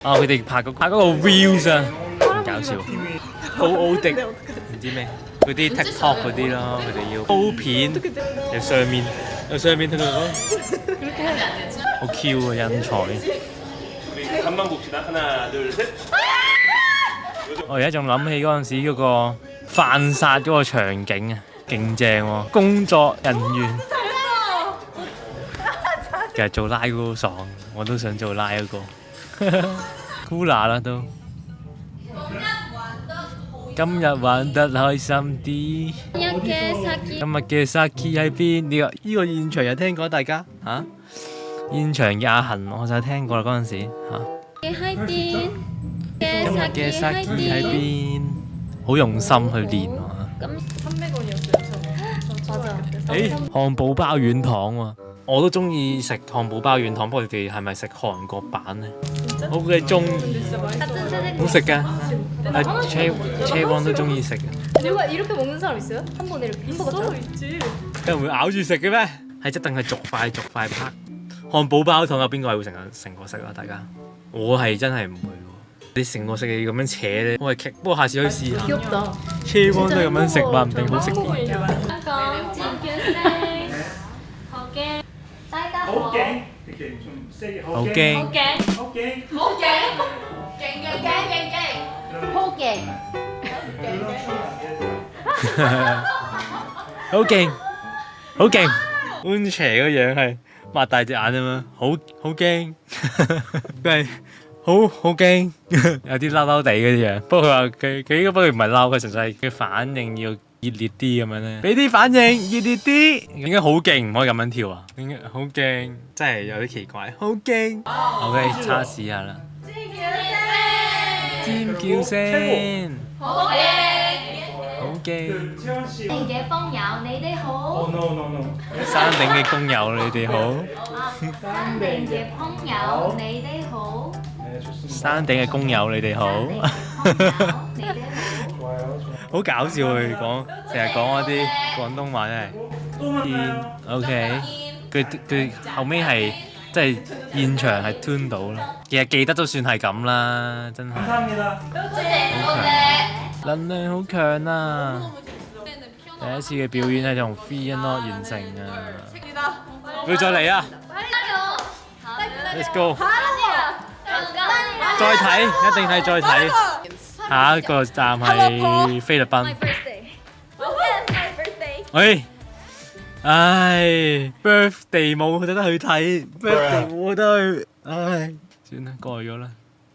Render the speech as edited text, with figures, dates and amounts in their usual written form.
啊！佢哋拍嗰個 reels 啊，搞笑，好奧迪，唔知咩嗰啲 TikTok 嗰啲咯，佢哋要鋪片，由上面睇到嗰，好 Q 啊人才。我而家仲諗起嗰陣時嗰個犯殺嗰個場景啊，勁正喎！工作人員其實做拉嗰個好爽，我都想做拉嗰個。Cooler 啦都，今日玩得開心啲。今日嘅 Saki 喺邊？呢個現場有聽過大家嚇？現場嘅阿恒我就聽過啦嗰陣時嚇。今日嘅 Saki 喺邊？好用心去練喎。漢堡包軟糖喎，我都中意食漢堡包軟糖，不過你哋係咪食韓國版呢？好嘅中意，好食㗎。車王都中意食嘅。이렇게 먹는 사람 있어요? 한 번에 이렇게 햄버거 있지. 有人會咬住食嘅咩？係一定係逐塊拍。漢堡包糖有邊個係會成個食啊？大家，我係真係唔會喎。你成個食你咁樣扯咧，我係棘。不過下次可以試下。車王都係咁樣食，話唔定好食啲。香港尖叫聲，好驚，大家好。好勁，好驚。好勁。安邪個樣係擘大隻眼啊嘛，好驚。佢係好驚，有啲嬲地嗰啲樣。不過佢話佢應該不過唔係嬲，佢純粹係佢反應要熱烈啲咁樣咧。俾啲反應熱烈啲，應該好勁，唔可以咁樣跳啊！應該好驚，真係有啲奇怪。好驚。OK，測試下啦。尖叫聲。好驚。嘅風友，你哋好。山頂嘅工友，你哋好。山頂嘅朋友，你哋好。山頂嘅工友，你哋好。好搞笑佢講，成日講嗰啲廣東話真係。OK，佢後尾係即係現場係 tune 到啦。其實記得都算係咁啦，真係。能量好強啊！第一次嘅表演係從 Free and Not 完成啊！會再嚟啊 ！Let's go！再睇，一定係再睇。下一個站係菲律賓。喂，唉 ，birthday 冇得去睇 ，birthday 冇得去，唉，算啦，過咗啦。